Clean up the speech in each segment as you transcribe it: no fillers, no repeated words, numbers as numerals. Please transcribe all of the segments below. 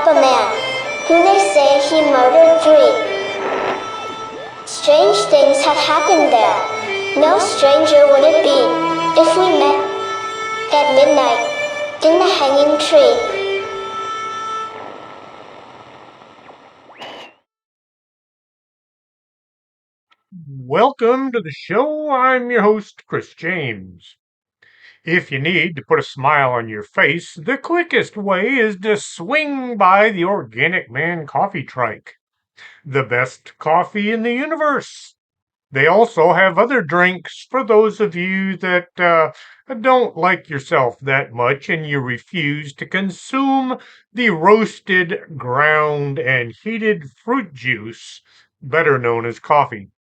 a man, who they say he murdered 3. Strange things have happened there. No stranger would it be if we met at midnight in the hanging tree. Welcome to the show. I'm your host, Chris James. If you need to put a smile on your face, the quickest way is to swing by the Organic Man coffee trike, the best coffee in the universe. They also have other drinks for those of you that don't like yourself that much and you refuse to consume the roasted, ground, and heated fruit juice, better known as coffee.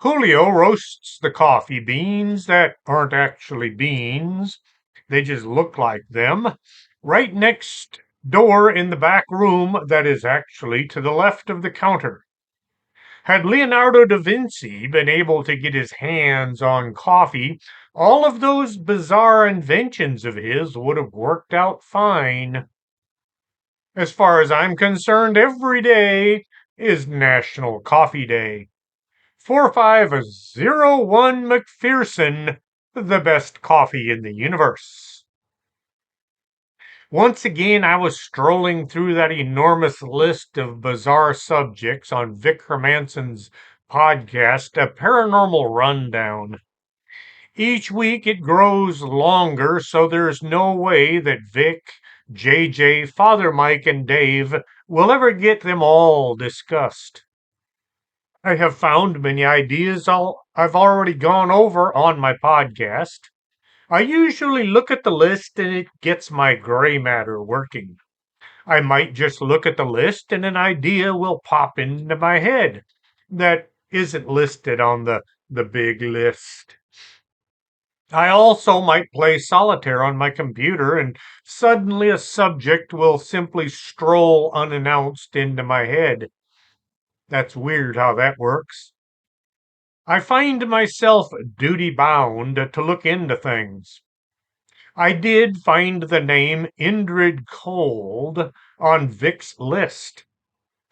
Julio roasts the coffee beans that aren't actually beans. They just look like them. Right next door in the back room that is actually to the left of the counter. Had Leonardo da Vinci been able to get his hands on coffee, all of those bizarre inventions of his would have worked out fine. As far as I'm concerned, every day is National Coffee Day. 4501 McPherson, the best coffee in the universe. Once again, I was strolling through that enormous list of bizarre subjects on Vic Hermanson's podcast, A Paranormal Rundown. Each week it grows longer, so there's no way that Vic, JJ, Father Mike, and Dave will ever get them all discussed. I have found many ideas I've already gone over on my podcast. I usually look at the list and it gets my gray matter working. I might just look at the list and an idea will pop into my head that isn't listed on the big list. I also might play solitaire on my computer and suddenly a subject will simply stroll unannounced into my head. That's weird how that works. I find myself duty bound to look into things. I did find the name Indrid Cold on Vic's list.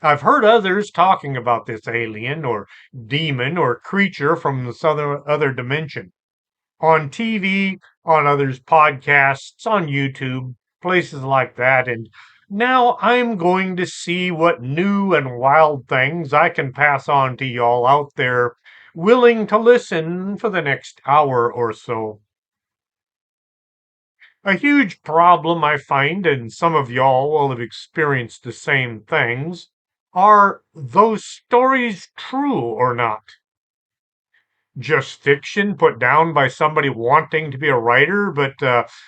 I've heard others talking about this alien or demon or creature from this other dimension. On TV, on others' podcasts, on YouTube, places like that, and now I'm going to see what new and wild things I can pass on to y'all out there willing to listen for the next hour or so. A huge problem I find, and some of y'all will have experienced the same things, are those stories true or not? Just fiction put down by somebody wanting to be a writer, but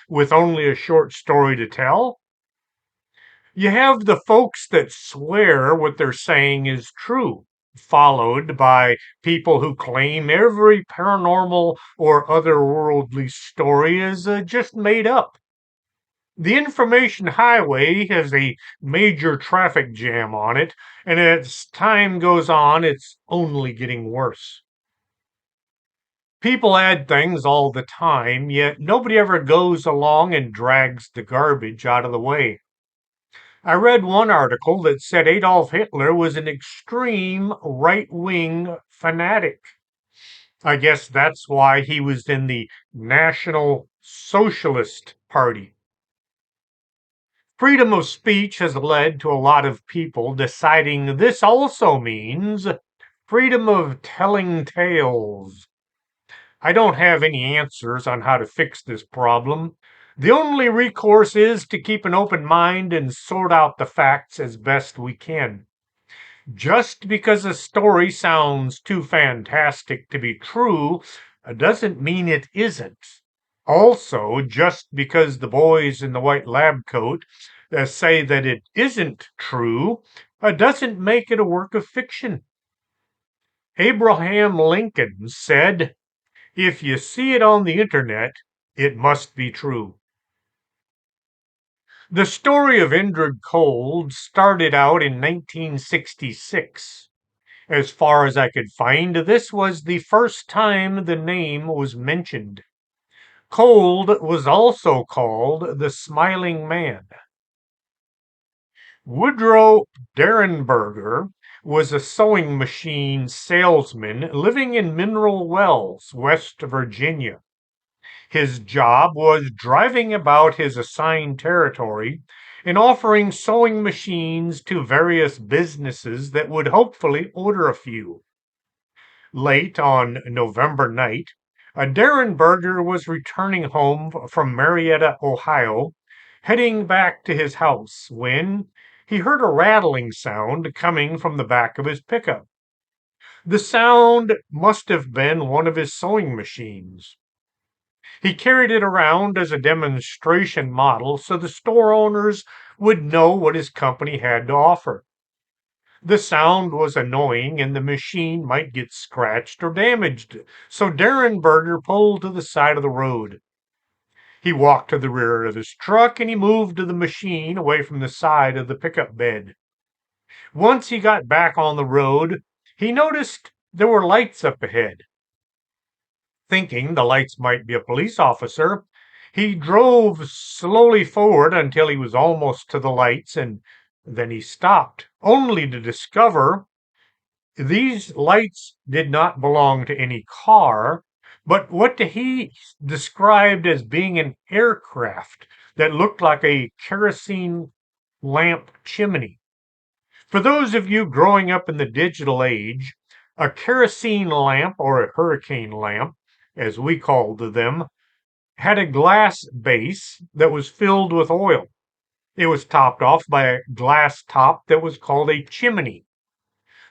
with only a short story to tell? You have the folks that swear what they're saying is true, followed by people who claim every paranormal or otherworldly story is just made up. The information highway has a major traffic jam on it, and as time goes on, it's only getting worse. People add things all the time, yet nobody ever goes along and drags the garbage out of the way. I read one article that said Adolf Hitler was an extreme right wing fanatic. I guess that's why he was in the National Socialist Party. Freedom of speech has led to a lot of people deciding this also means freedom of telling tales. I don't have any answers on how to fix this problem. The only recourse is to keep an open mind and sort out the facts as best we can. Just because a story sounds too fantastic to be true doesn't mean it isn't. Also, just because the boys in the white lab coat say that it isn't true doesn't make it a work of fiction. Abraham Lincoln said, "If you see it on the internet, it must be true." The story of Indrid Cold started out in 1966. As far as I could find, this was the first time the name was mentioned. Cold was also called the Smiling Man. Woodrow Derenberger was a sewing machine salesman living in Mineral Wells, West Virginia. His job was driving about his assigned territory and offering sewing machines to various businesses that would hopefully order a few. Late on November night, Derenberger was returning home from Marietta, Ohio, heading back to his house when he heard a rattling sound coming from the back of his pickup. The sound must have been one of his sewing machines. He carried it around as a demonstration model so the store owners would know what his company had to offer. The sound was annoying and the machine might get scratched or damaged, so Derenberger pulled to the side of the road. He walked to the rear of his truck and he moved the machine away from the side of the pickup bed. Once he got back on the road, he noticed there were lights up ahead. Thinking the lights might be a police officer, he drove slowly forward until he was almost to the lights and then he stopped, only to discover these lights did not belong to any car, but what he described as being an aircraft that looked like a kerosene lamp chimney. For those of you growing up in the digital age, a kerosene lamp or a hurricane lamp, as we called them, had a glass base that was filled with oil. It was topped off by a glass top that was called a chimney.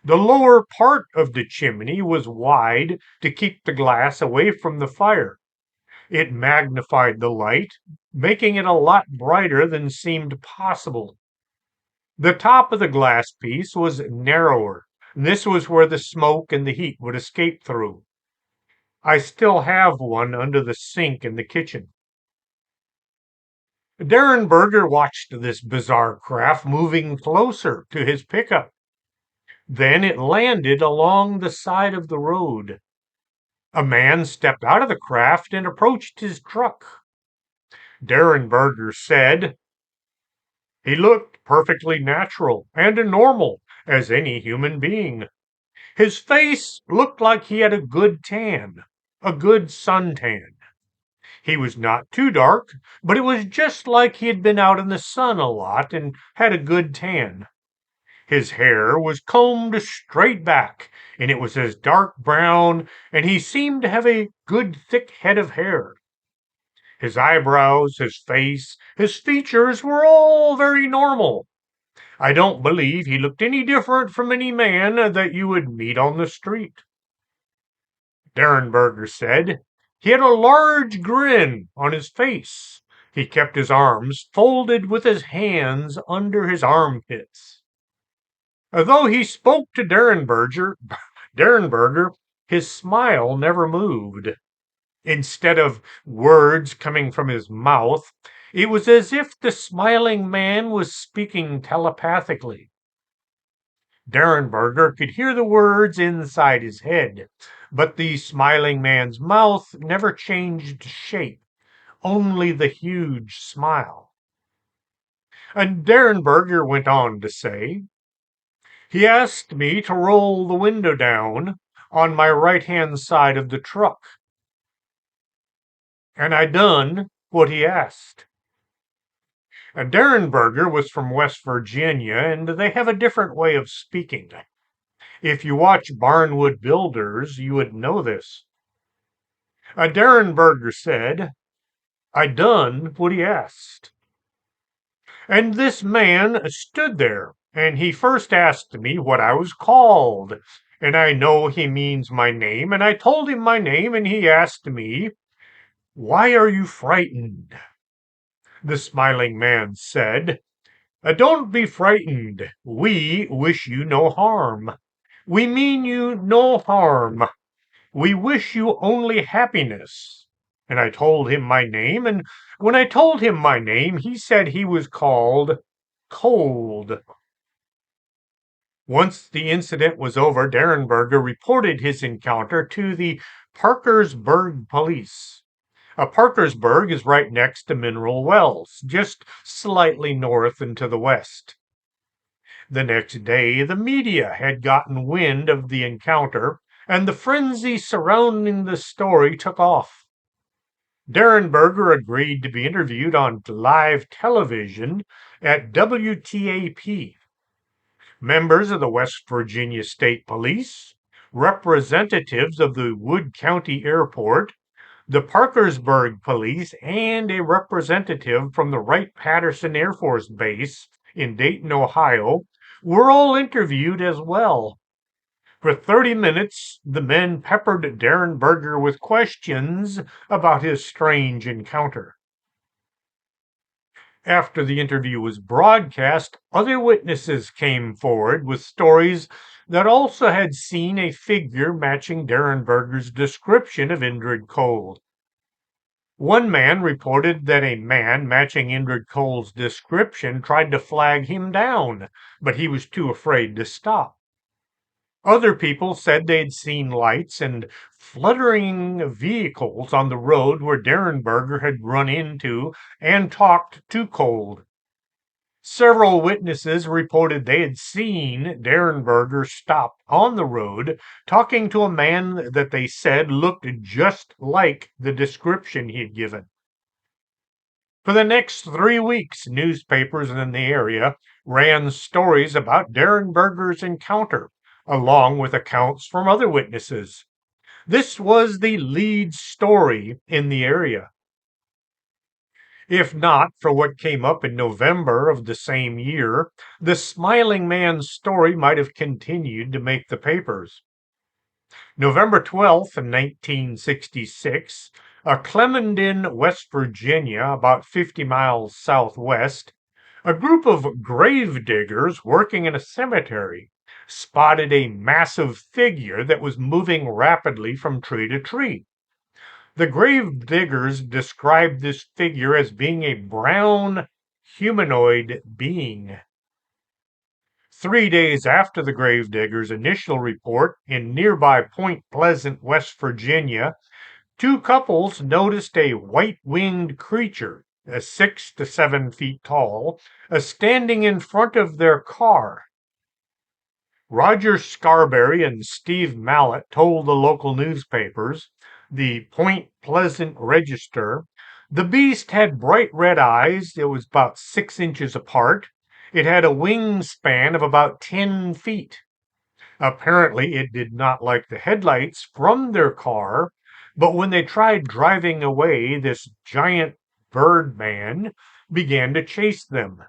The lower part of the chimney was wide to keep the glass away from the fire. It magnified the light, making it a lot brighter than seemed possible. The top of the glass piece was narrower. This was where the smoke and the heat would escape through. I still have one under the sink in the kitchen. Derenberger watched this bizarre craft moving closer to his pickup. Then it landed along the side of the road. A man stepped out of the craft and approached his truck. Derenberger said he looked perfectly natural and normal as any human being. His face looked like he had a good tan, a good suntan. He was not too dark, but it was just like he had been out in the sun a lot and had a good tan. His hair was combed straight back, and it was as dark brown, and he seemed to have a good thick head of hair. His eyebrows, his face, his features were all very normal. I don't believe he looked any different from any man that you would meet on the street. Derenberger said he had a large grin on his face. He kept his arms folded with his hands under his armpits. Though he spoke to Derenberger, his smile never moved. Instead of words coming from his mouth, it was as if the smiling man was speaking telepathically. Derenberger could hear the words inside his head, but the smiling man's mouth never changed shape, only the huge smile. And Derenberger went on to say, he asked me to roll the window down on my right-hand side of the truck. And I done what he asked. Derenberger was from West Virginia, and they have a different way of speaking. If you watch Barnwood Builders, you would know this. Derenberger said, I done what he asked. And this man stood there, and he first asked me what I was called. And I know he means my name, and I told him my name, and he asked me, why are you frightened? The smiling man said, don't be frightened. We wish you no harm. We mean you no harm. We wish you only happiness. And I told him my name, and when I told him my name, he said he was called Cold. Once the incident was over, Derenberger reported his encounter to the Parkersburg police. Parkersburg is right next to Mineral Wells, just slightly north and to the west. The next day, the media had gotten wind of the encounter, and the frenzy surrounding the story took off. Derenberger agreed to be interviewed on live television at WTAP. Members of the West Virginia State Police, representatives of the Wood County Airport, the Parkersburg Police, and a representative from the Wright-Patterson Air Force Base in Dayton, Ohio, were all interviewed as well. For 30 minutes, the men peppered Derenberger with questions about his strange encounter. After the interview was broadcast, other witnesses came forward with stories that also had seen a figure matching Derenberger's description of Indrid Cold. One man reported that a man matching Indrid Cold's description tried to flag him down, but he was too afraid to stop. Other people said they'd seen lights and fluttering vehicles on the road where Derenberger had run into and talked to Cold. Several witnesses reported they had seen Derenberger stop on the road talking to a man that they said looked just like the description he had given. For the next 3 weeks, newspapers in the area ran stories about Derenberger's encounter, along with accounts from other witnesses. This was the lead story in the area. If not for what came up in November of the same year, the smiling man's story might have continued to make the papers. November 12th, 1966, Clemendon, West Virginia, about 50 miles southwest, a group of grave diggers working in a cemetery spotted a massive figure that was moving rapidly from tree to tree. The grave diggers described this figure as being a brown humanoid being. 3 days after the gravediggers' initial report in nearby Point Pleasant, West Virginia, two couples noticed a white-winged creature, 6 to 7 feet tall, standing in front of their car. Roger Scarberry and Steve Mallett told the local newspapers, the Point Pleasant Register, the beast had bright red eyes. It was about 6 inches apart. It had a wingspan of about 10 feet. Apparently, it did not like the headlights from their car, but when they tried driving away, this giant bird man began to chase them.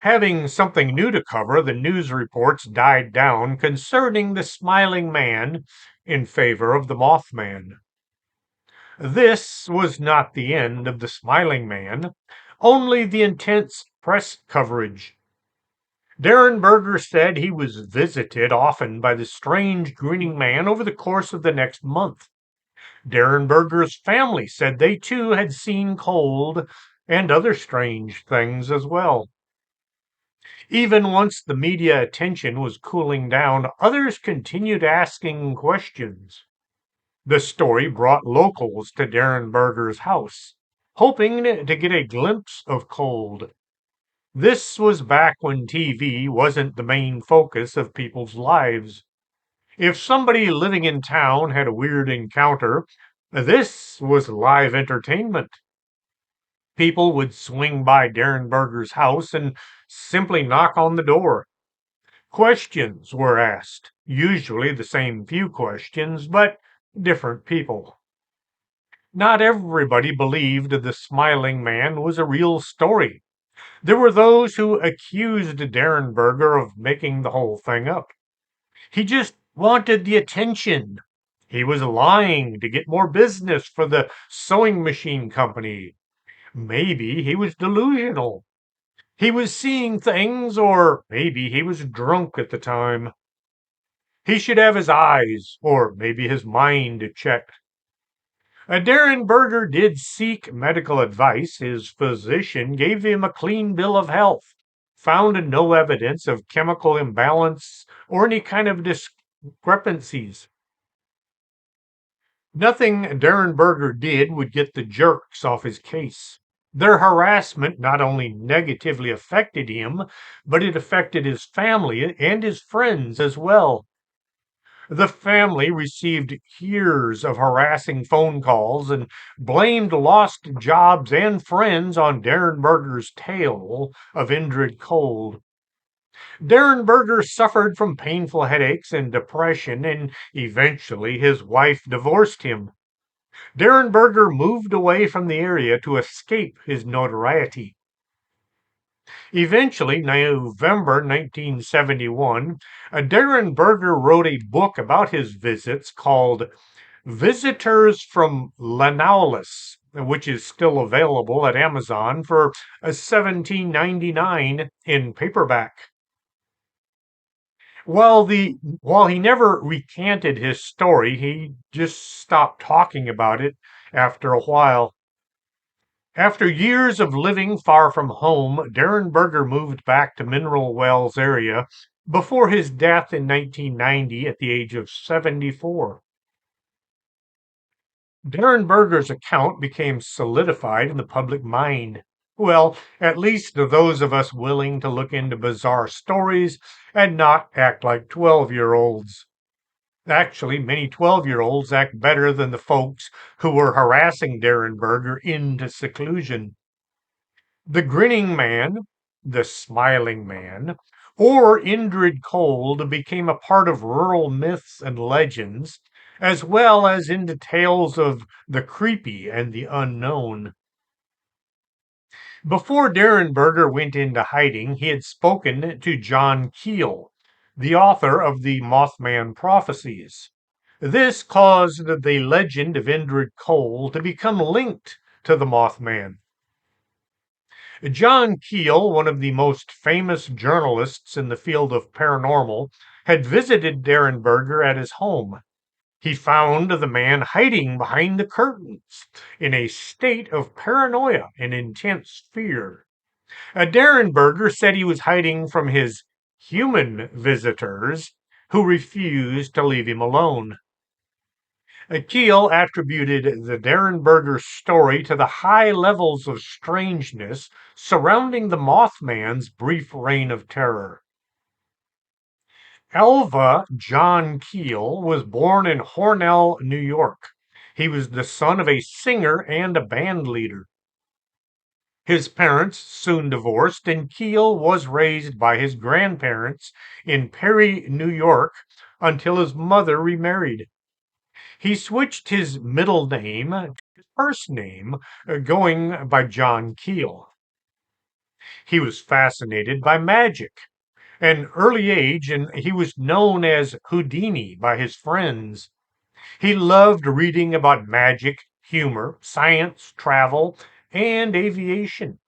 Having something new to cover, the news reports died down concerning the smiling man in favor of the Mothman. This was not the end of the smiling man, only the intense press coverage. Derenberger said he was visited often by the strange grinning man over the course of the next month. Derenberger's family said they too had seen Cold and other strange things as well. Even once the media attention was cooling down, others continued asking questions. The story brought locals to Derenberger's house, hoping to get a glimpse of Cold. This was back when TV wasn't the main focus of people's lives. If somebody living in town had a weird encounter, this was live entertainment. People would swing by Derenberger's house and simply knock on the door. Questions were asked, usually the same few questions, but different people. Not everybody believed the smiling man was a real story. There were those who accused Derenberger of making the whole thing up. He just wanted the attention. He was lying to get more business for the sewing machine company. Maybe he was delusional. He was seeing things, or maybe he was drunk at the time. He should have his eyes, or maybe his mind, checked. Derenberger did seek medical advice. His physician gave him a clean bill of health, found no evidence of chemical imbalance or any kind of discrepancies. Nothing Derenberger did would get the jerks off his case. Their harassment not only negatively affected him, but it affected his family and his friends as well. The family received years of harassing phone calls and blamed lost jobs and friends on Derenberger's tale of Indrid Cold. Derenberger suffered from painful headaches and depression, and eventually his wife divorced him. Derenberger moved away from the area to escape his notoriety. Eventually, November 1971, Derenberger wrote a book about his visits called Visitors from Lanaulis, which is still available at Amazon for $17.99 in paperback. While he never recanted his story, he just stopped talking about it after a while. After years of living far from home, Derenberger moved back to Mineral Wells area before his death in 1990 at the age of 74. Derenberger's account became solidified in the public mind. Well, at least to those of us willing to look into bizarre stories and not act like 12-year-olds. Actually, many 12-year-olds act better than the folks who were harassing Derenberger into seclusion. The grinning man, the smiling man, or Indrid Cold became a part of rural myths and legends, as well as into tales of the creepy and the unknown. Before Derenberger went into hiding, he had spoken to John Keel, the author of the Mothman prophecies. This caused the legend of Indrid Cold to become linked to the Mothman. John Keel, one of the most famous journalists in the field of paranormal, had visited Derenberger at his home. He found the man hiding behind the curtains in a state of paranoia and intense fear. Derenberger said he was hiding from his human visitors who refused to leave him alone. Keel attributed the Derenberger story to the high levels of strangeness surrounding the Mothman's brief reign of terror. Alva John Keel was born in Hornell, New York. He was the son of a singer and a band leader. His parents soon divorced, and Keel was raised by his grandparents in Perry, New York, until his mother remarried. He switched his middle name to his first name, going by John Keel. He was fascinated by magic an early age, and he was known as Houdini by his friends. He loved reading about magic, humor, science, travel, and aviation.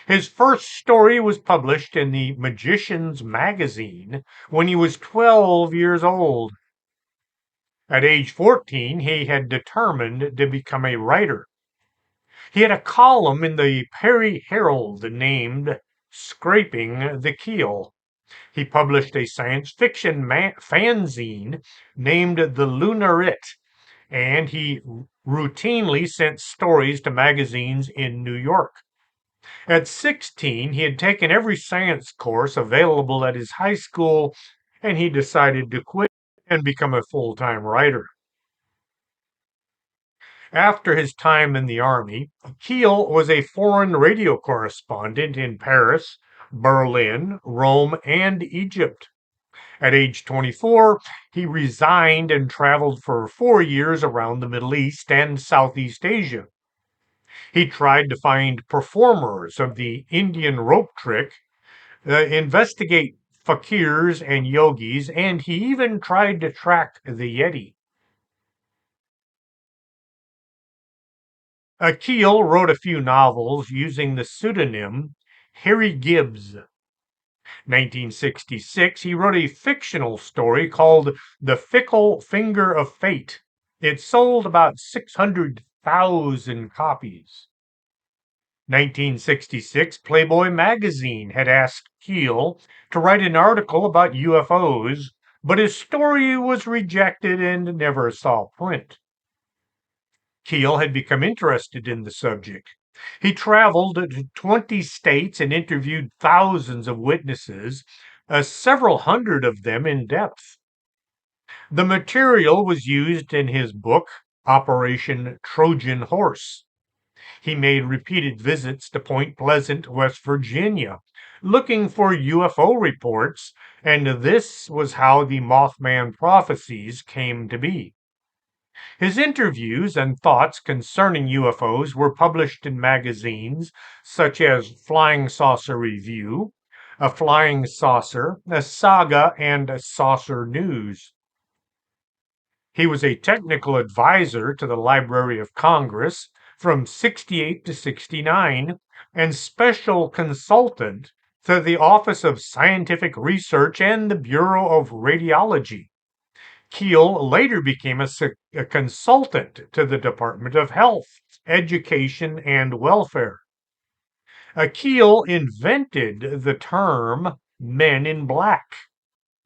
His first story was published in the Magician's Magazine when he was 12 years old. At age 14, he had determined to become a writer. He had a column in the Perry Herald named Scraping the Keel. He published a science fiction fanzine named The Lunarit, and he routinely sent stories to magazines in New York. At 16, he had taken every science course available at his high school, and he decided to quit and become a full-time writer. After his time in the Army, Keel was a foreign radio correspondent in Paris, Berlin, Rome, and Egypt. At age 24, he resigned and traveled for 4 years around the Middle East and Southeast Asia. He tried to find performers of the Indian rope trick, investigate fakirs and yogis, and he even tried to track the Yeti. Keel wrote a few novels using the pseudonym Harry Gibbs. 1966, he wrote a fictional story called The Fickle Finger of Fate. It sold about 600,000 copies. 1966, Playboy magazine had asked Keel to write an article about UFOs, but his story was rejected and never saw print. Keel had become interested in the subject. He traveled to 20 states and interviewed thousands of witnesses, several hundred of them in depth. The material was used in his book, Operation Trojan Horse. He made repeated visits to Point Pleasant, West Virginia, looking for UFO reports, and this was how the Mothman prophecies came to be. His interviews and thoughts concerning UFOs were published in magazines such as Flying Saucer Review, A Flying Saucer, A Saga, and a Saucer News. He was a technical advisor to the Library of Congress from 68 to 69 and special consultant to the Office of Scientific Research and the Bureau of Radiology. Keel later became a consultant to the Department of Health, Education, and Welfare. Keel invented the term Men in Black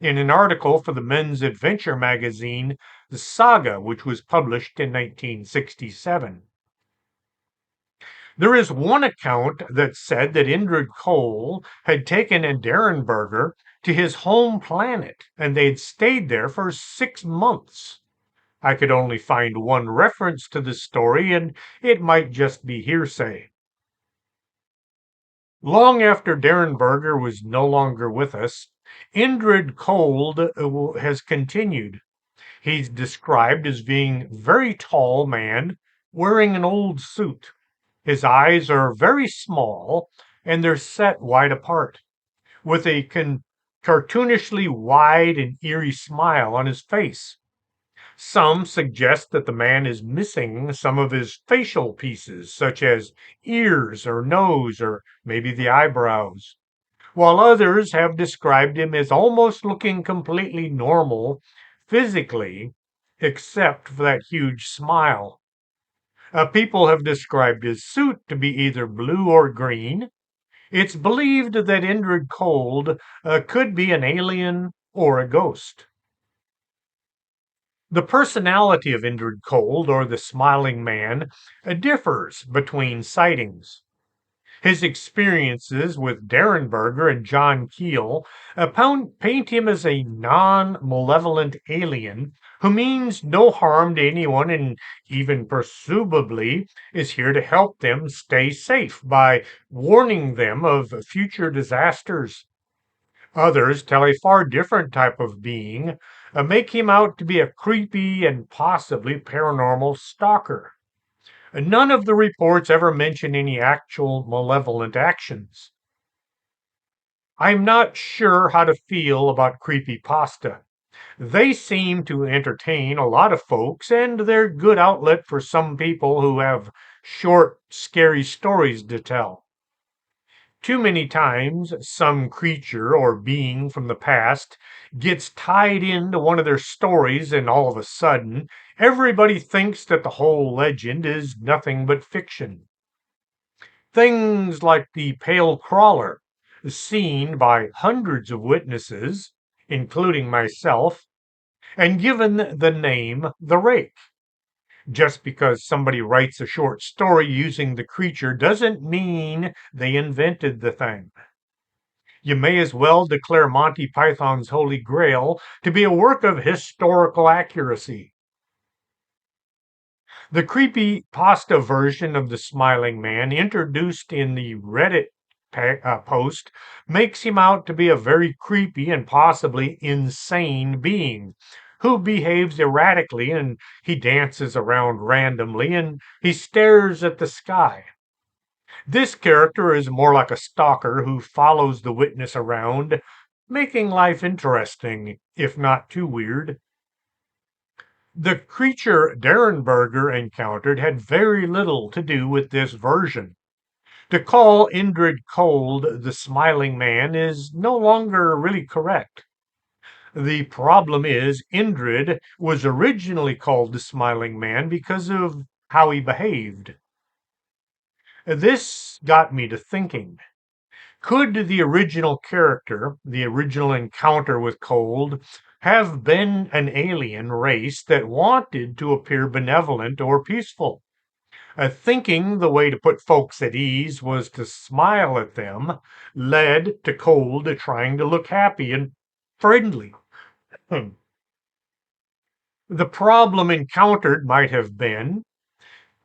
in an article for the men's adventure magazine, The Saga, which was published in 1967. There is one account that said that Indrid Cold had taken a Derenberger to his home planet and they'd stayed there for 6 months. I could only find one reference to the story, and it might just be hearsay. Long after Derenberger was no longer with us, Indrid Cold has continued. He's described as being very tall man wearing an old suit. His eyes are very small and they're set wide apart, with a cartoonishly wide and eerie smile on his face. Some suggest that the man is missing some of his facial pieces, such as ears or nose or maybe the eyebrows, while others have described him as almost looking completely normal physically, except for that huge smile. People have described his suit to be either blue or green. It's believed that Indrid Cold could be an alien or a ghost. The personality of Indrid Cold, or the Smiling Man, differs between sightings. His experiences with Derenberger and John Keel paint him as a non-malevolent alien who means no harm to anyone and even presumably is here to help them stay safe by warning them of future disasters. Others tell a far different type of being, make him out to be a creepy and possibly paranormal stalker. None of the reports ever mention any actual malevolent actions. I'm not sure how to feel about creepypasta. They seem to entertain a lot of folks, and they're good outlet for some people who have short, scary stories to tell. Too many times, some creature or being from the past gets tied into one of their stories, and all of a sudden, everybody thinks that the whole legend is nothing but fiction. Things like the pale crawler, seen by hundreds of witnesses, including myself, and given the name the rake. Just because somebody writes a short story using the creature doesn't mean they invented the thing. You may as well declare Monty Python's Holy Grail to be a work of historical accuracy. The creepy pasta version of the Smiling Man introduced in the Reddit post makes him out to be a very creepy and possibly insane being who behaves erratically, and he dances around randomly and he stares at the sky. This character is more like a stalker who follows the witness around, making life interesting, if not too weird. The creature Derenberger encountered had very little to do with this version. To call Indrid Cold the Smiling Man is no longer really correct. The problem is, Indrid was originally called the Smiling Man because of how he behaved. This got me to thinking. Could the original character, the original encounter with Cold, have been an alien race that wanted to appear benevolent or peaceful? Thinking the way to put folks at ease was to smile at them led to Cold trying to look happy and friendly. The problem encountered might have been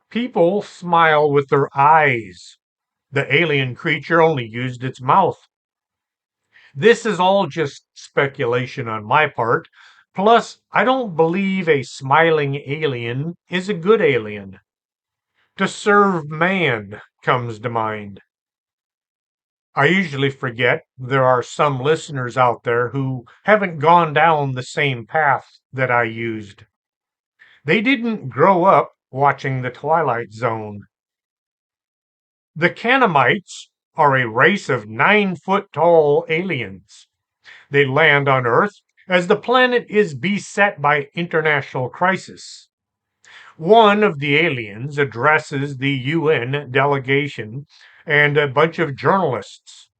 people smile with their eyes. The alien creature only used its mouth. This is all just speculation on my part. Plus, I don't believe a smiling alien is a good alien. To serve man comes to mind. I usually forget there are some listeners out there who haven't gone down the same path that I used. They didn't grow up watching The Twilight Zone. The Canamites are a race of 9 foot tall aliens. They land on Earth as the planet is beset by international crisis. One of the aliens addresses the UN delegation and a bunch of journalists.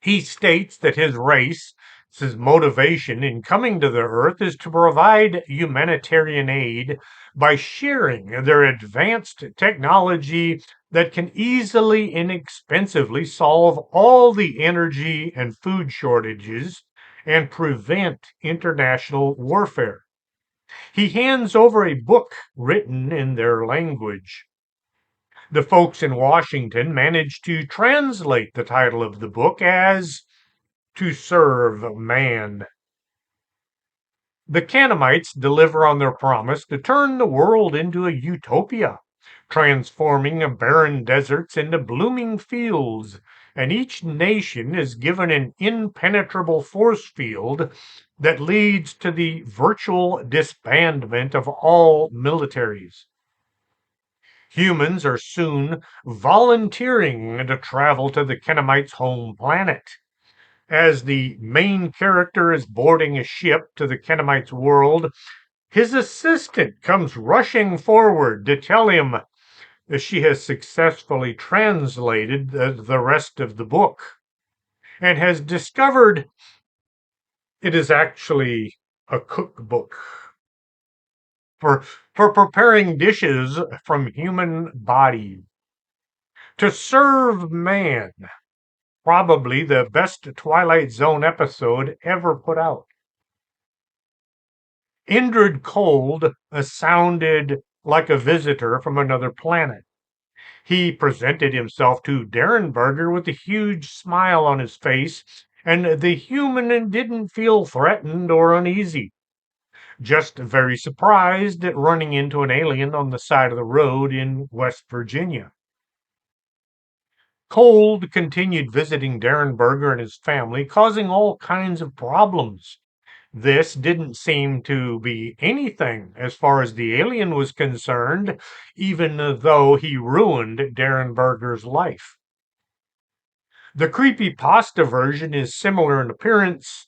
He states that his race's motivation in coming to the Earth is to provide humanitarian aid by sharing their advanced technology that can easily, inexpensively solve all the energy and food shortages and prevent international warfare. He hands over a book written in their language. The folks in Washington managed to translate the title of the book as To Serve Man. The Canamites deliver on their promise to turn the world into a utopia, transforming barren deserts into blooming fields, and each nation is given an impenetrable force field that leads to the virtual disbandment of all militaries. Humans are soon volunteering to travel to the Kenemites' home planet. As the main character is boarding a ship to the Kenemites' world, his assistant comes rushing forward to tell him that she has successfully translated the rest of the book and has discovered it is actually a cookbook for, for preparing dishes from human bodies. To serve man, probably the best Twilight Zone episode ever put out. Indrid Cold sounded like a visitor from another planet. He presented himself to Derenberger with a huge smile on his face, and the human didn't feel threatened or uneasy, just very surprised at running into an alien on the side of the road in West Virginia. Cold continued visiting Derenberger and his family, causing all kinds of problems. This didn't seem to be anything as far as the alien was concerned, even though he ruined Derenberger's life. The creepy pasta version is similar in appearance,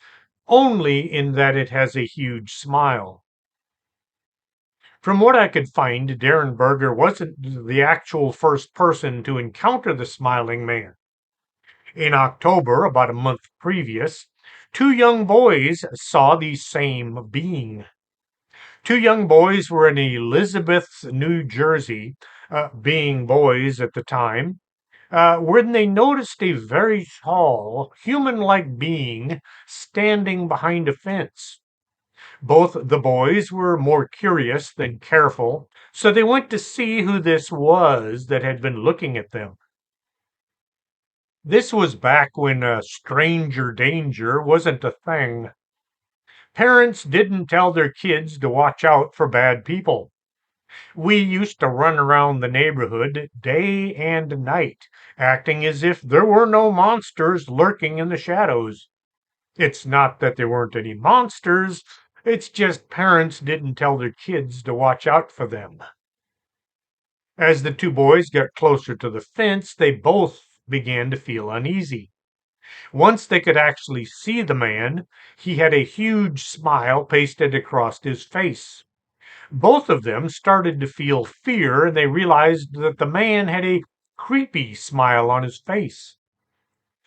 only in that it has a huge smile. From what I could find, Derenberger wasn't the actual first person to encounter the smiling man. In October, about a month previous, two young boys saw the same being. Two young boys were in Elizabeth, New Jersey, being boys at the time, when they noticed a very tall, human like being standing behind a fence. Both the boys were more curious than careful, so they went to see who this was that had been looking at them. This was back when stranger danger wasn't a thing. Parents didn't tell their kids to watch out for bad people. We used to run around the neighborhood day and night, acting as if there were no monsters lurking in the shadows. It's not that there weren't any monsters, it's just parents didn't tell their kids to watch out for them. As the two boys got closer to the fence, they both began to feel uneasy. Once they could actually see the man, he had a huge smile pasted across his face. Both of them started to feel fear, and they realized that the man had a creepy smile on his face.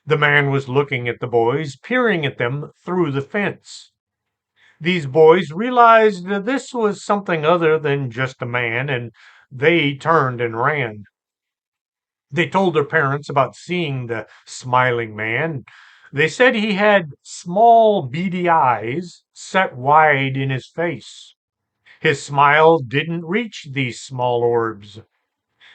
The man was looking at the boys, peering at them through the fence. These boys realized that this was something other than just a man, and they turned and ran. They told their parents about seeing the smiling man. They said he had small, beady eyes set wide in his face. His smile didn't reach these small orbs.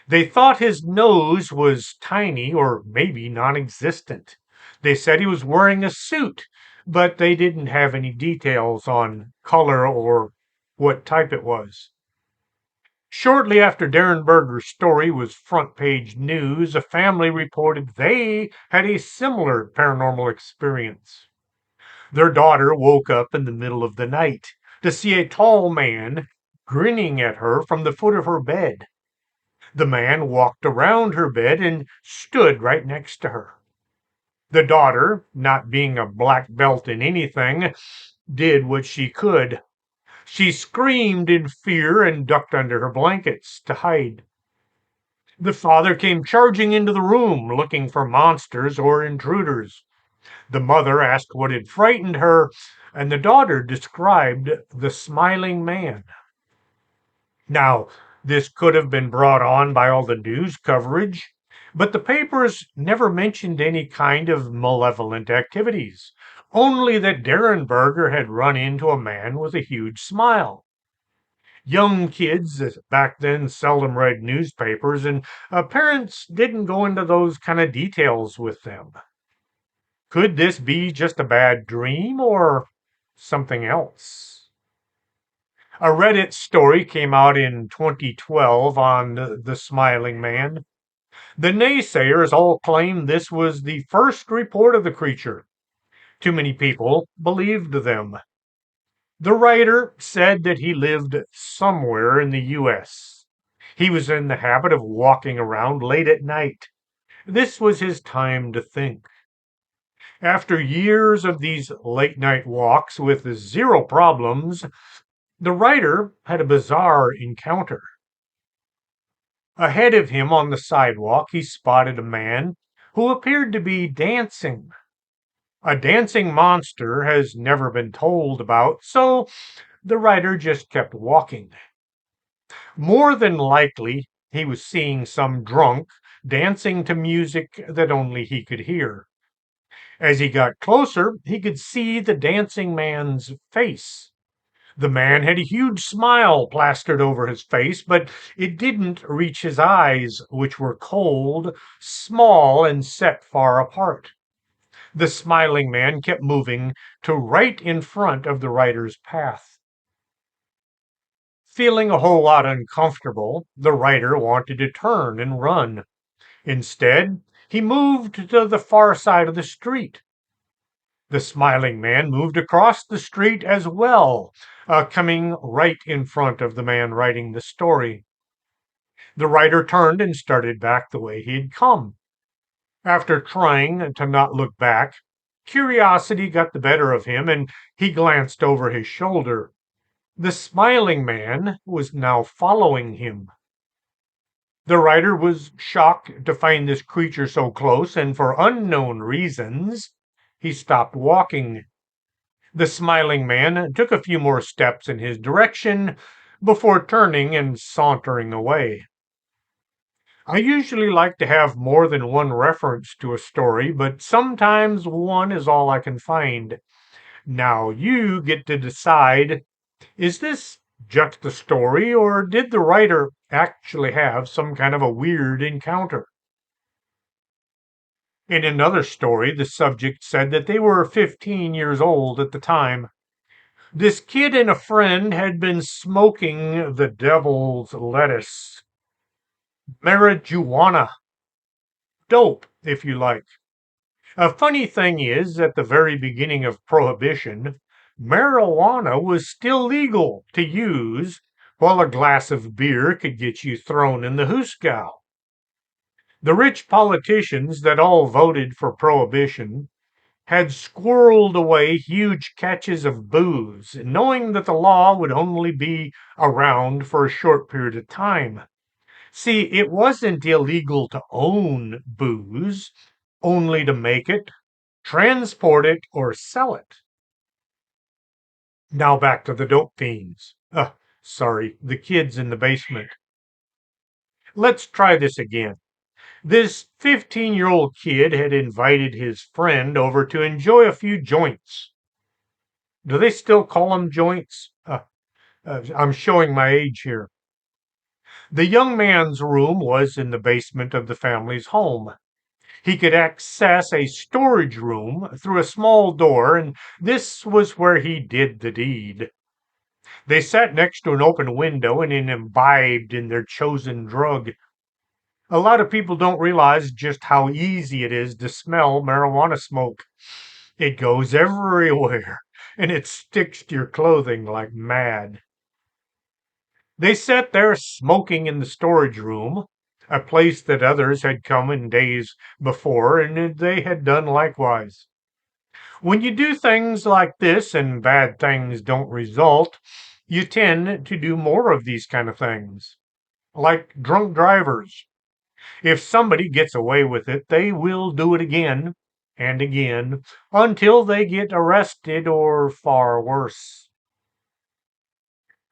They thought his nose was tiny or maybe non existent. They said he was wearing a suit, but they didn't have any details on color or what type it was. Shortly after Darren Berger's story was front page news, a family reported they had a similar paranormal experience. Their daughter woke up in the middle of the night to see a tall man grinning at her from the foot of her bed. The man walked around her bed and stood right next to her. The daughter, not being a black belt in anything, did what she could. She screamed in fear and ducked under her blankets to hide. The father came charging into the room looking for monsters or intruders. The mother asked what had frightened her, and the daughter described the smiling man. Now, this could have been brought on by all the news coverage, but the papers never mentioned any kind of malevolent activities, only that Darren Berger had run into a man with a huge smile. Young kids back then seldom read newspapers, and parents didn't go into those kind of details with them. Could this be just a bad dream or something else? A Reddit story came out in 2012 on the smiling man. The naysayers all claimed this was the first report of the creature. Too many people believed them. The writer said that he lived somewhere in the US. He was in the habit of walking around late at night. This was his time to think. After years of these late night walks with zero problems, the writer had a bizarre encounter. Ahead of him on the sidewalk, he spotted a man who appeared to be dancing. A dancing monster has never been told about, so the writer just kept walking. More than likely, he was seeing some drunk dancing to music that only he could hear. As he got closer, he could see the dancing man's face. The man had a huge smile plastered over his face, but it didn't reach his eyes, which were cold, small, and set far apart. The smiling man kept moving to right in front of the writer's path. Feeling a whole lot uncomfortable, the writer wanted to turn and run. Instead, he moved to the far side of the street. The smiling man moved across the street as well, coming right in front of the man writing the story. The writer turned and started back the way he had come. After trying to not look back, curiosity got the better of him and he glanced over his shoulder. The smiling man was now following him. The writer was shocked to find this creature so close, and for unknown reasons, he stopped walking. The smiling man took a few more steps in his direction before turning and sauntering away. I usually like to have more than one reference to a story, but sometimes one is all I can find. Now you get to decide, is this just a story, or did the writer actually have some kind of a weird encounter? In another story, the subject said that they were 15 years old at the time. This kid and a friend had been smoking the devil's lettuce, marijuana, dope, if you like. A funny thing is, at the very beginning of Prohibition, marijuana was still legal to use, while a glass of beer could get you thrown in the hoosgow. The rich politicians that all voted for Prohibition had squirreled away huge catches of booze, knowing that the law would only be around for a short period of time. See, it wasn't illegal to own booze, only to make it, transport it, or sell it. Now back to the dope fiends. Sorry, the kids in the basement. Let's try this again. This 15-year-old kid had invited his friend over to enjoy a few joints. Do they still call them joints? I'm showing my age here. The young man's room was in the basement of the family's home. He could access a storage room through a small door, and this was where he did the deed. They sat next to an open window and imbibed in their chosen drug. A lot of people don't realize just how easy it is to smell marijuana smoke. It goes everywhere, and it sticks to your clothing like mad. They sat there smoking in the storage room, a place that others had come in days before, and they had done likewise. When you do things like this and bad things don't result, you tend to do more of these kind of things. Like drunk drivers. If somebody gets away with it, they will do it again and again until they get arrested or far worse.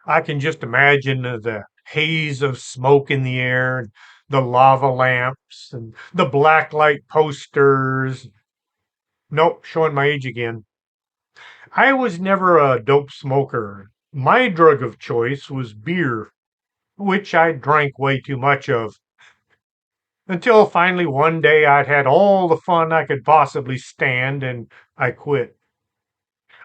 I can just imagine the haze of smoke in the air, and the lava lamps, and the black light posters. Nope, showing my age again. I was never a dope smoker. My drug of choice was beer, which I drank way too much of. Until finally one day I'd had all the fun I could possibly stand and I quit.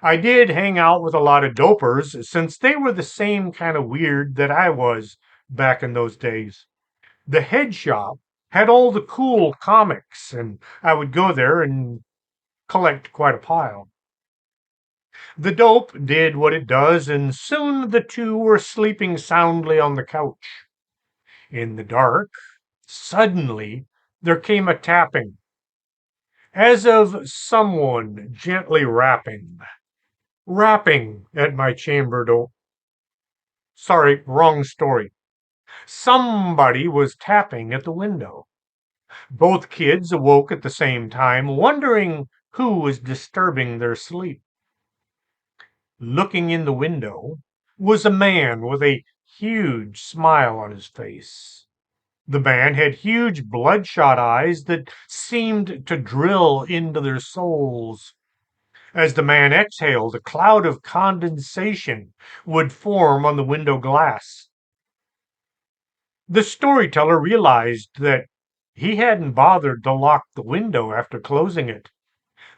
I did hang out with a lot of dopers since they were the same kind of weird that I was back in those days. The head shop had all the cool comics, and I would go there and collect quite a pile. The dope did what it does, and soon the two were sleeping soundly on the couch. In the dark, suddenly there came a tapping, as of someone gently rapping at my chamber door. Sorry, wrong story. Somebody was tapping at the window. Both kids awoke at the same time, wondering who was disturbing their sleep. Looking in the window was a man with a huge smile on his face. The man had huge bloodshot eyes that seemed to drill into their souls. As the man exhaled, a cloud of condensation would form on the window glass. The storyteller realized that he hadn't bothered to lock the window after closing it.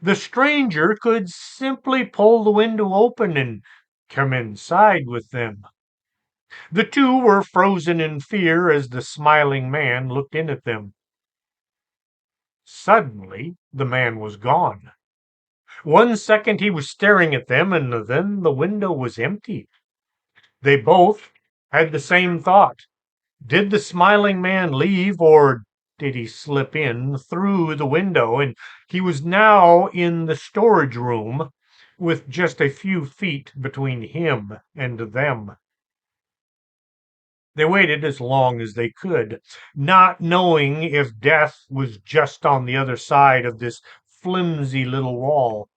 The stranger could simply pull the window open and come inside with them. The two were frozen in fear as the smiling man looked in at them. Suddenly, the man was gone. One second he was staring at them, and then the window was empty. They both had the same thought. Did the smiling man leave, or did he slip in through the window? And he was now in the storage room with just a few feet between him and them. They waited as long as they could, not knowing if death was just on the other side of this flimsy little wall.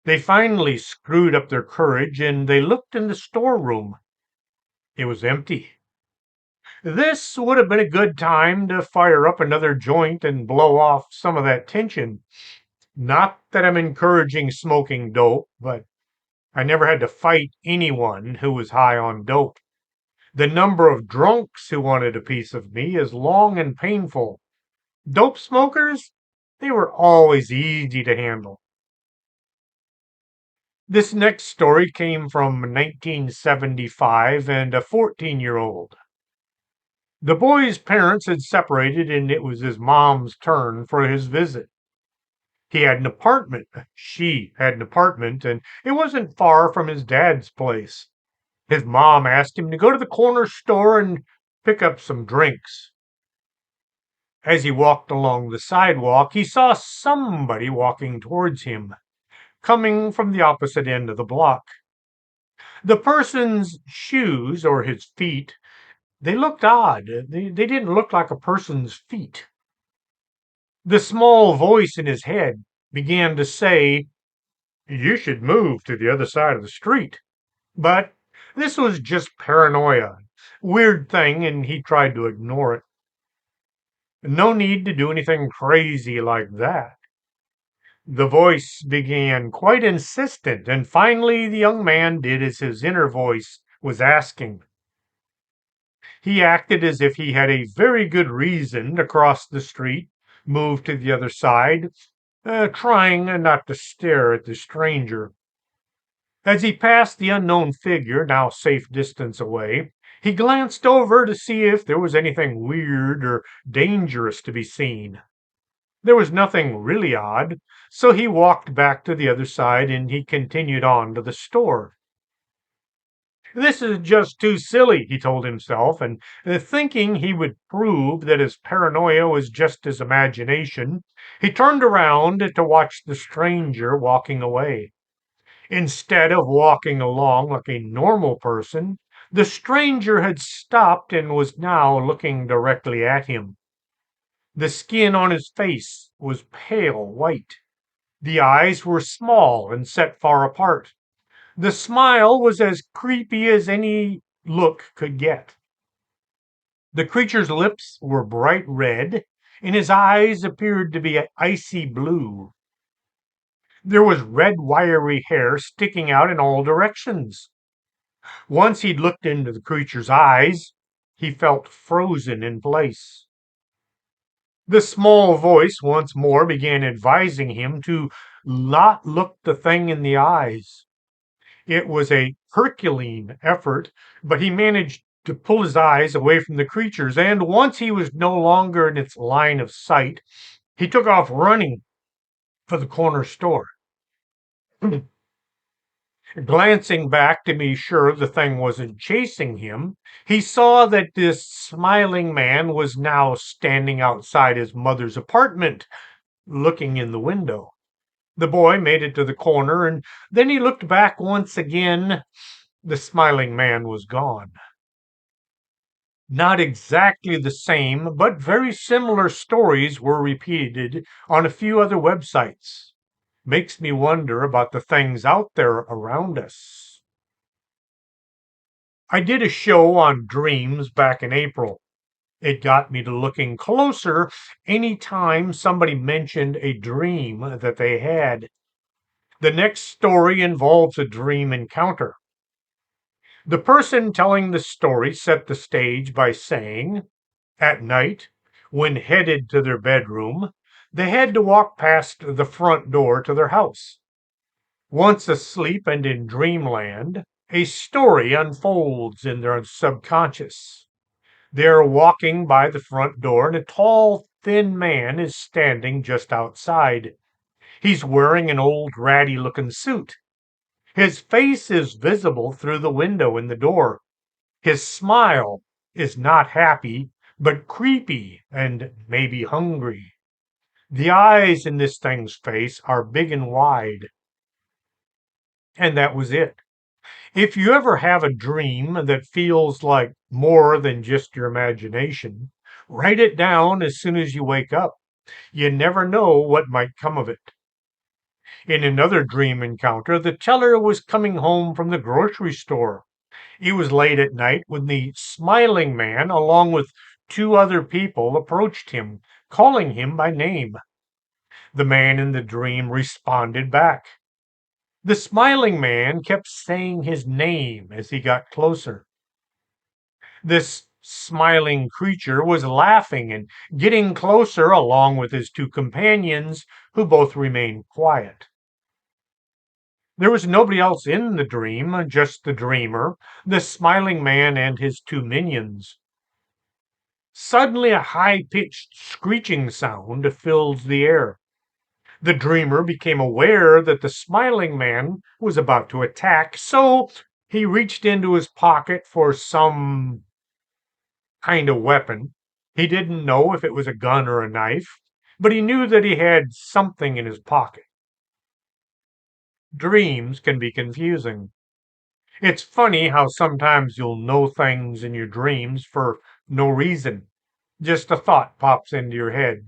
They finally screwed up their courage and they looked in the storeroom. It was empty. This would have been a good time to fire up another joint and blow off some of that tension. Not that I'm encouraging smoking dope, but I never had to fight anyone who was high on dope. The number of drunks who wanted a piece of me is long and painful. Dope smokers, they were always easy to handle. This next story came from 1975 and a 14-year-old. The boy's parents had separated and it was his mom's turn for his visit. He had an apartment. She had an apartment, and it wasn't far from his dad's place. His mom asked him to go to the corner store and pick up some drinks. As he walked along the sidewalk, he saw somebody walking towards him, coming from the opposite end of the block. The person's shoes, or his feet, they looked odd. They didn't look like a person's feet. The small voice in his head began to say, "You should move to the other side of the street." But this was just paranoia. weird thing and he tried to ignore it. No need to do anything crazy like that. The voice began quite insistent, and finally the young man did as his inner voice was asking. He acted as if he had a very good reason to cross the street, move to the other side, trying not to stare at the stranger. As he passed the unknown figure, now safe distance away, he glanced over to see if there was anything weird or dangerous to be seen. There was nothing really odd, so he walked back to the other side and he continued on to the store. This is just too silly, he told himself, and thinking he would prove that his paranoia was just his imagination, he turned around to watch the stranger walking away. Instead of walking along like a normal person, the stranger had stopped and was now looking directly at him. The skin on his face was pale white. The eyes were small and set far apart. The smile was as creepy as any look could get. The creature's lips were bright red, and his eyes appeared to be icy blue. There was red, wiry hair sticking out in all directions. Once he'd looked into the creature's eyes, he felt frozen in place. The small voice once more began advising him to not look the thing in the eyes. It was a Herculean effort, but he managed to pull his eyes away from the creatures, and once he was no longer in its line of sight, he took off running for the corner store. Glancing back to be sure the thing wasn't chasing him, he saw that this smiling man was now standing outside his mother's apartment, looking in the window. The boy made it to the corner, and then he looked back once again. The smiling man was gone. Not exactly the same, but very similar stories were repeated on a few other websites. Makes me wonder about the things out there around us. I did a show on dreams back in April. It got me to looking closer any time somebody mentioned a dream that they had. The next story involves a dream encounter. The person telling the story set the stage by saying, at night, when headed to their bedroom, they had to walk past the front door to their house. Once asleep and in dreamland, a story unfolds in their subconscious. They are walking by the front door, and a tall, thin man is standing just outside. He's wearing an old, ratty looking suit. His face is visible through the window in the door. His smile is not happy, but creepy and maybe hungry. The eyes in this thing's face are big and wide. And that was it. If you ever have a dream that feels like more than just your imagination, write it down as soon as you wake up. You never know what might come of it. In another dream encounter, the teller was coming home from the grocery store. It was late at night when the smiling man, along with two other people, approached him, calling him by name. The man in the dream responded back. The smiling man kept saying his name as he got closer. This smiling creature was laughing and getting closer along with his two companions, who both remained quiet. There was nobody else in the dream, just the dreamer, the smiling man, and his two minions. Suddenly, a high-pitched screeching sound filled the air. The dreamer became aware that the smiling man was about to attack, so he reached into his pocket for some kind of weapon. He didn't know if it was a gun or a knife, but he knew that he had something in his pocket. Dreams can be confusing. It's funny how sometimes you'll know things in your dreams for no reason. Just a thought pops into your head.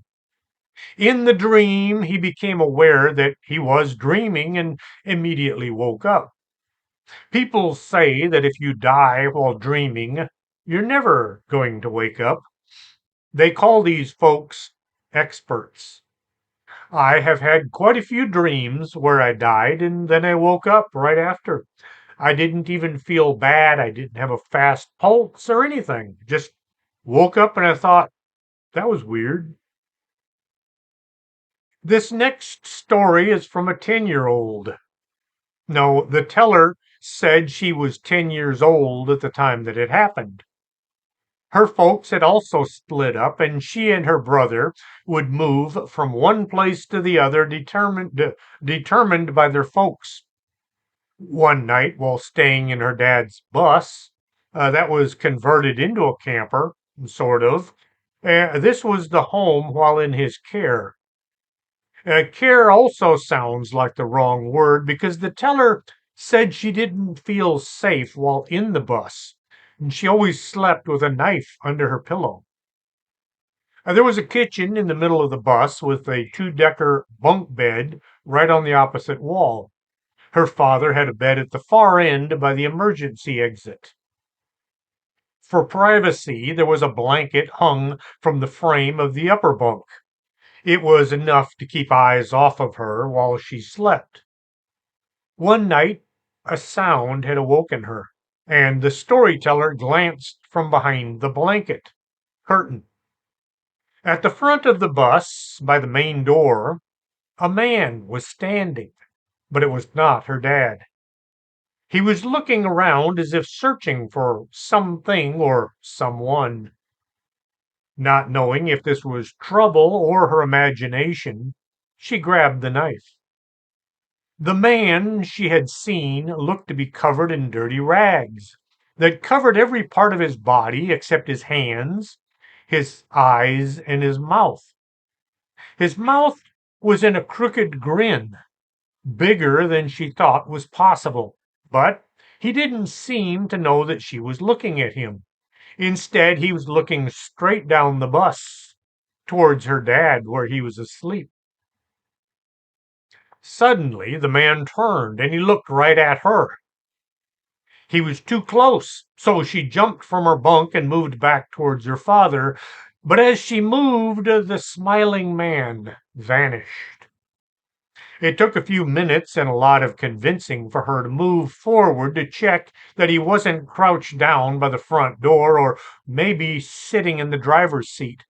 In the dream, he became aware that he was dreaming and immediately woke up. People say that if you die while dreaming, You're never going to wake up. They call these folks experts. I have had quite a few dreams where I died and then I woke up right after. I didn't even feel bad. I didn't have a fast pulse or anything. Just woke up and I thought, that was weird. This next story is from a 10-year-old. No, the teller said she was 10 years old at the time that it happened. Her folks had also split up, and she and her brother would move from one place to the other, determined by their folks. One night, while staying in her dad's bus, that was converted into a camper, sort of. This was the home while in his care. Care also sounds like the wrong word because the teller said she didn't feel safe while in the bus, and she always slept with a knife under her pillow. There was a kitchen in the middle of the bus with a two-decker bunk bed right on the opposite wall. Her father had a bed at the far end by the emergency exit. For privacy, there was a blanket hung from the frame of the upper bunk. It was enough to keep eyes off of her while she slept. One night, a sound had awoken her, and the storyteller glanced from behind the blanket curtain. At the front of the bus, by the main door, a man was standing, but it was not her dad. He was looking around as if searching for something or someone. Not knowing if this was trouble or her imagination, she grabbed the knife. The man she had seen looked to be covered in dirty rags that covered every part of his body except his hands, his eyes, and his mouth. His mouth was in a crooked grin, bigger than she thought was possible, but he didn't seem to know that she was looking at him. Instead, he was looking straight down the bus towards her dad where he was asleep. Suddenly, the man turned and he looked right at her. He was too close, so she jumped from her bunk and moved back towards her father. But as she moved, the smiling man vanished. It took a few minutes and a lot of convincing for her to move forward to check that he wasn't crouched down by the front door or maybe sitting in the driver's seat.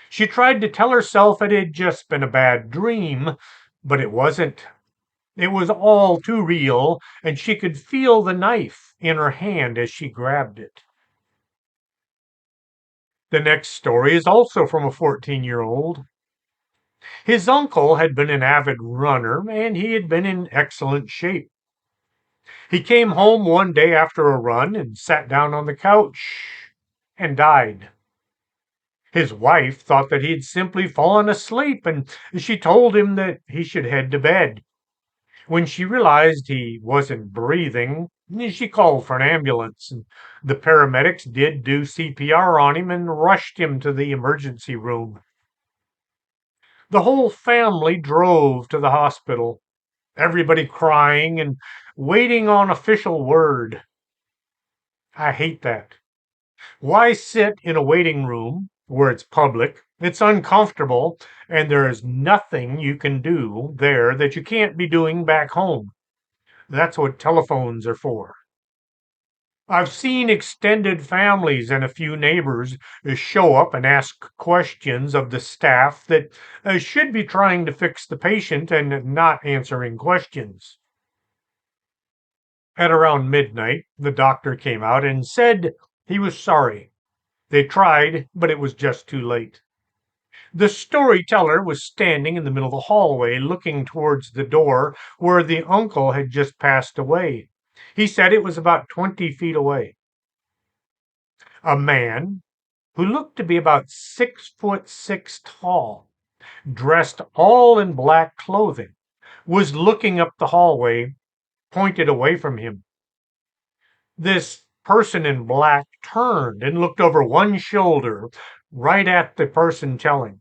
She tried to tell herself it had just been a bad dream, but it wasn't. It was all too real, and she could feel the knife in her hand as she grabbed it. The next story is also from a 14-year-old. His uncle had been an avid runner, and he had been in excellent shape. He came home one day after a run and sat down on the couch and died. His wife thought that he had simply fallen asleep, and she told him that he should head to bed. When she realized he wasn't breathing, she called for an ambulance. And the paramedics did do CPR on him and rushed him to the emergency room. The whole family drove to the hospital, everybody crying and waiting on official word. I hate that. Why sit in a waiting room where it's public, it's uncomfortable, and there is nothing you can do there that you can't be doing back home? That's what telephones are for. I've seen extended families and a few neighbors show up and ask questions of the staff that should be trying to fix the patient and not answering questions. At around midnight, the doctor came out and said he was sorry. They tried, but it was just too late. The storyteller was standing in the middle of the hallway looking towards the door where the uncle had just passed away. He said it was about 20 feet away. A man who looked to be about 6'6" tall, dressed all in black clothing, was looking up the hallway, pointed away from him. This person in black turned and looked over one shoulder right at the person telling.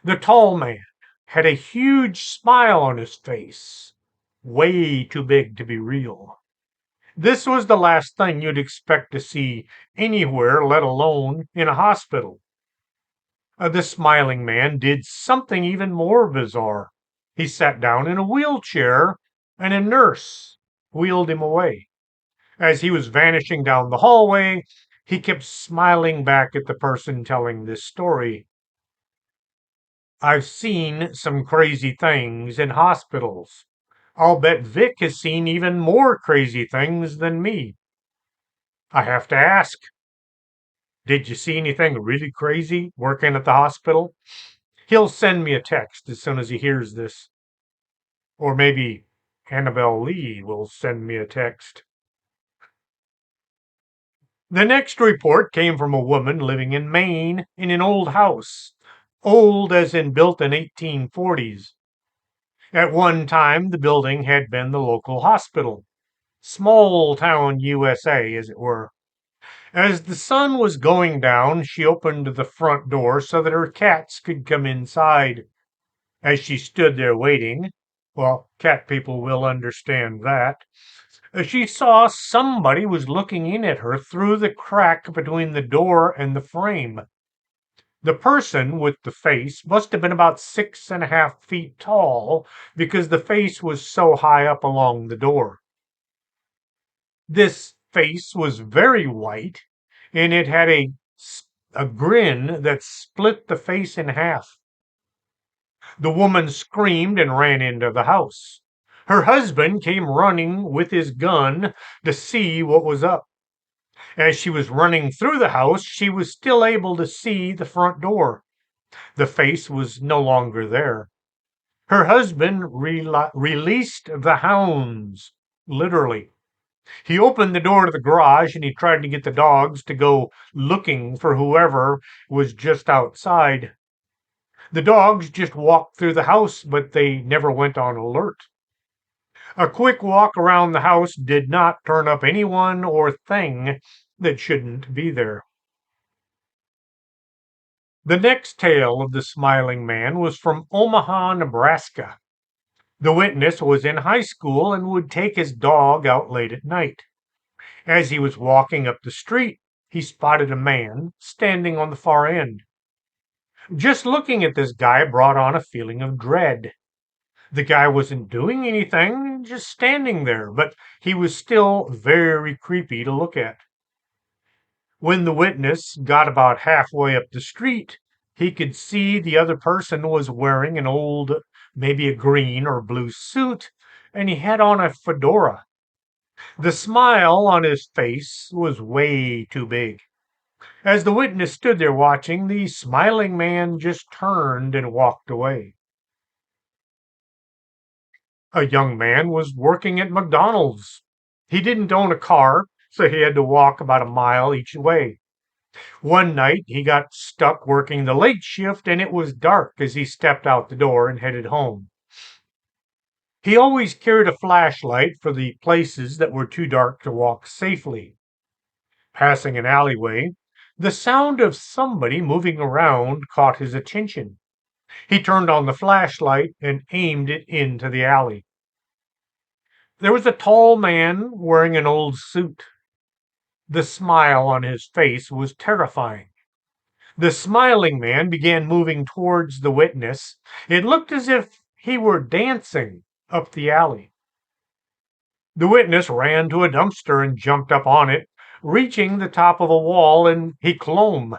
The tall man had a huge smile on his face, way too big to be real. This was the last thing you'd expect to see anywhere, let alone in a hospital. The smiling man did something even more bizarre. He sat down in a wheelchair, and a nurse wheeled him away. As he was vanishing down the hallway, he kept smiling back at the person telling this story. I've seen some crazy things in hospitals. I'll bet Vic has seen even more crazy things than me. I have to ask, did you see anything really crazy working at the hospital? He'll send me a text as soon as he hears this. Or maybe Annabelle Lee will send me a text. The next report came from a woman living in Maine in an old house. Old as in built in 1840s. At one time, the building had been the local hospital. Small town USA, as it were. As the sun was going down, she opened the front door so that her cats could come inside. As she stood there waiting, well, cat people will understand that, she saw somebody was looking in at her through the crack between the door and the frame. The person with the face must have been about 6.5 feet tall because the face was so high up along the door. This face was very white, and it had a grin that split the face in half. The woman screamed and ran into the house. Her husband came running with his gun to see what was up. As she was running through the house, she was still able to see the front door. The face was no longer there. Her husband released the hounds, literally. He opened the door to the garage and he tried to get the dogs to go looking for whoever was just outside. The dogs just walked through the house, but they never went on alert. A quick walk around the house did not turn up anyone or thing that shouldn't be there. The next tale of the smiling man was from Omaha, Nebraska. The witness was in high school and would take his dog out late at night. As he was walking up the street, he spotted a man standing on the far end. Just looking at this guy brought on a feeling of dread. The guy wasn't doing anything, just standing there, but he was still very creepy to look at. When the witness got about halfway up the street, he could see the other person was wearing an old, maybe a green or blue suit, and he had on a fedora. The smile on his face was way too big. As the witness stood there watching, the smiling man just turned and walked away. A young man was working at McDonald's. He didn't own a car, so he had to walk about a mile each way. One night he got stuck working the late shift and it was dark as he stepped out the door and headed home. He always carried a flashlight for the places that were too dark to walk safely. Passing an alleyway, the sound of somebody moving around caught his attention. He turned on the flashlight and aimed it into the alley. There was a tall man wearing an old suit. The smile on his face was terrifying. The smiling man began moving towards the witness. It looked as if he were dancing up the alley. The witness ran to a dumpster and jumped up on it, reaching the top of a wall, and he clomb.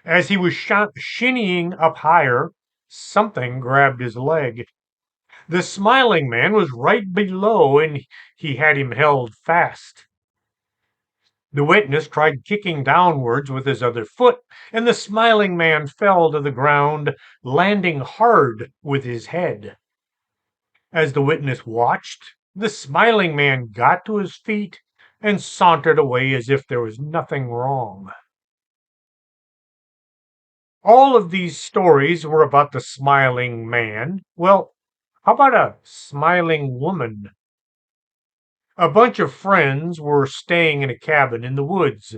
As he was shinnying up higher, something grabbed his leg. The smiling man was right below, and he had him held fast. The witness tried kicking downwards with his other foot, and the smiling man fell to the ground, landing hard with his head. As the witness watched, the smiling man got to his feet and sauntered away as if there was nothing wrong. All of these stories were about the smiling man. Well, how about a smiling woman? A bunch of friends were staying in a cabin in the woods.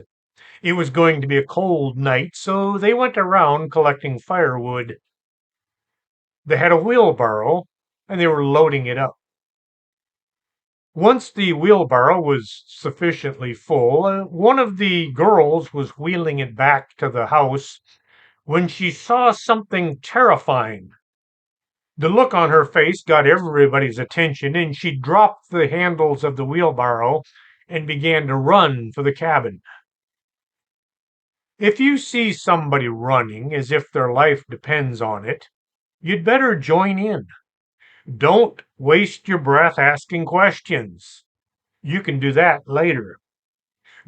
It was going to be a cold night, so they went around collecting firewood. They had a wheelbarrow, and they were loading it up. Once the wheelbarrow was sufficiently full, one of the girls was wheeling it back to the house when she saw something terrifying. The look on her face got everybody's attention, and she dropped the handles of the wheelbarrow and began to run for the cabin. If you see somebody running as if their life depends on it, you'd better join in. Don't waste your breath asking questions. You can do that later.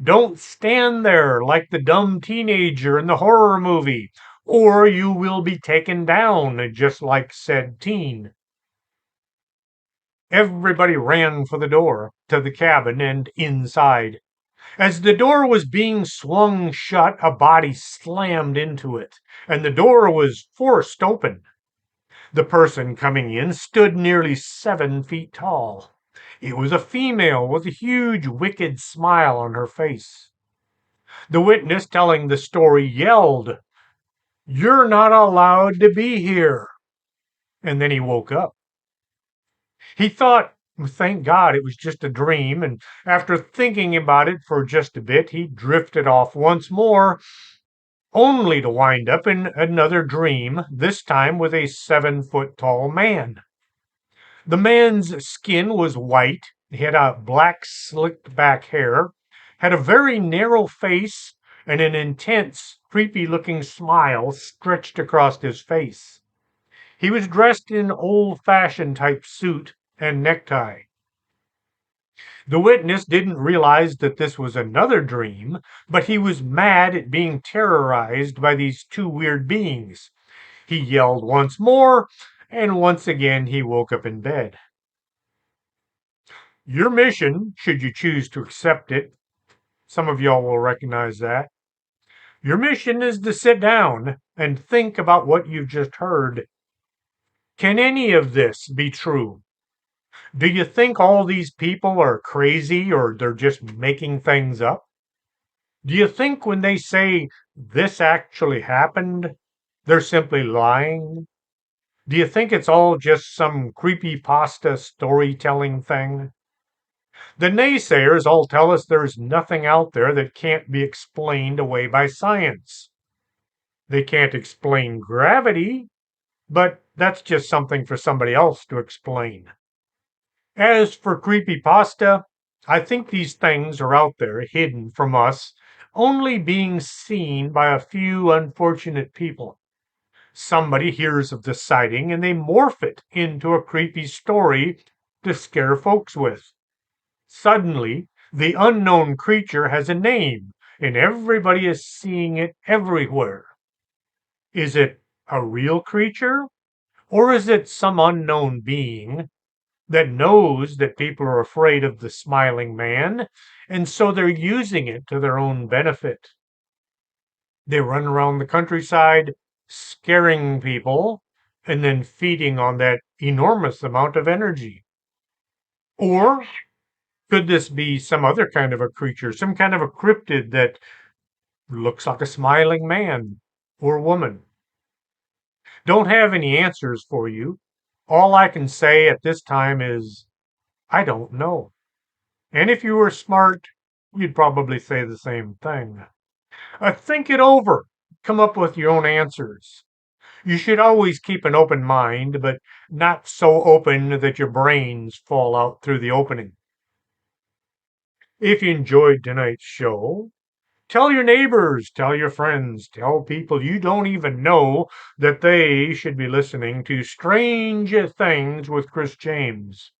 Don't stand there like the dumb teenager in the horror movie, or you will be taken down just like said teen. Everybody ran for the door to the cabin and inside. As the door was being swung shut, a body slammed into it, and the door was forced open. The person coming in stood nearly 7 feet tall. It was a female with a huge, wicked smile on her face. The witness telling the story yelled, "You're not allowed to be here." And then he woke up. He thought, thank God it was just a dream, and after thinking about it for just a bit, he drifted off once more, only to wind up in another dream, this time with a 7 foot tall man. The man's skin was white, he had a black slicked back hair, had a very narrow face, and an intense, creepy looking smile stretched across his face. He was dressed in old fashioned type suit and necktie. The witness didn't realize that this was another dream, but he was mad at being terrorized by these two weird beings. He yelled once more, and once again he woke up in bed. Your mission, should you choose to accept it, some of y'all will recognize that. Your mission is to sit down and think about what you've just heard. Can any of this be true? Do you think all these people are crazy or they're just making things up? Do you think when they say this actually happened, they're simply lying? Do you think it's all just some creepy pasta storytelling thing? The naysayers all tell us there's nothing out there that can't be explained away by science. They can't explain gravity, but that's just something for somebody else to explain. As for creepypasta, I think these things are out there hidden from us, only being seen by a few unfortunate people. Somebody hears of the sighting and they morph it into a creepy story to scare folks with. Suddenly, the unknown creature has a name and everybody is seeing it everywhere. Is it a real creature? Or is it some unknown being that knows that people are afraid of the smiling man, and so they're using it to their own benefit? They run around the countryside scaring people and then feeding on that enormous amount of energy. Or could this be some other kind of a creature, some kind of a cryptid that looks like a smiling man or woman? Don't have any answers for you. All I can say at this time is, I don't know. And if you were smart, you'd probably say the same thing. Think it over. Come up with your own answers. You should always keep an open mind, but not so open that your brains fall out through the opening. If you enjoyed tonight's show, tell your neighbors, tell your friends, tell people you don't even know that they should be listening to Strange Things with Chris James.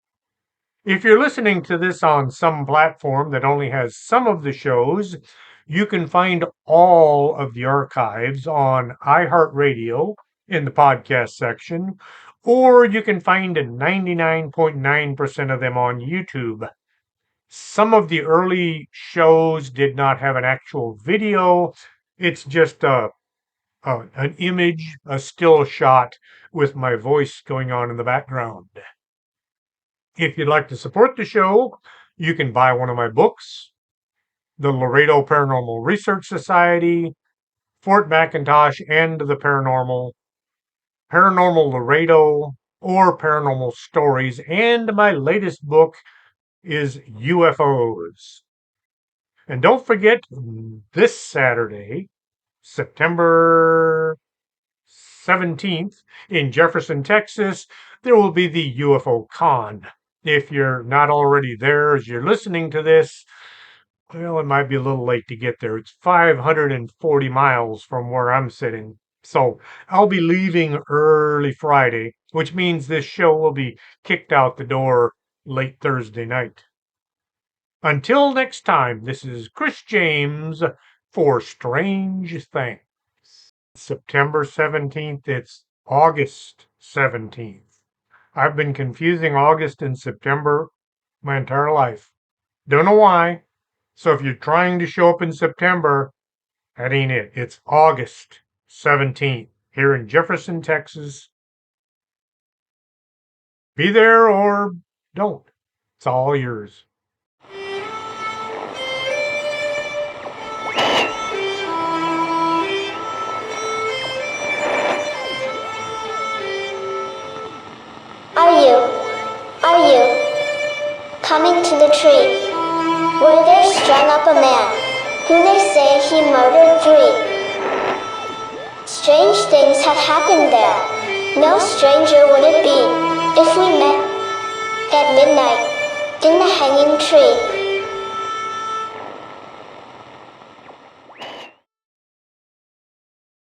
If you're listening to this on some platform that only has some of the shows, you can find all of the archives on iHeartRadio in the podcast section, or you can find 99.9% of them on YouTube. Some of the early shows did not have an actual video. It's just an image, a still shot with my voice going on in the background. If you'd like to support the show, you can buy one of my books, The Laredo Paranormal Research Society, Fort McIntosh and the Paranormal, Paranormal Laredo, or Paranormal Stories, and my latest book, is UFOs. And don't forget, this Saturday, September 17th, in Jefferson, Texas, there will be the UFO Con. If you're not already there as you're listening to this, well, it might be a little late to get there. It's 540 miles from where I'm sitting. So I'll be leaving early Friday, which means this show will be kicked out the door late Thursday night. Until next time, this is Chris James for Strange Things. September 17th, it's August 17th. I've been confusing August and September my entire life. Don't know why. So if you're trying to show up in September, that ain't it. It's August 17th here in Jefferson, Texas. Be there or don't. It's all yours. Are you coming to the tree where there's strung up a man who they say he murdered 3? Strange things have happened there. No stranger would it be if we met at midnight in the hanging tree.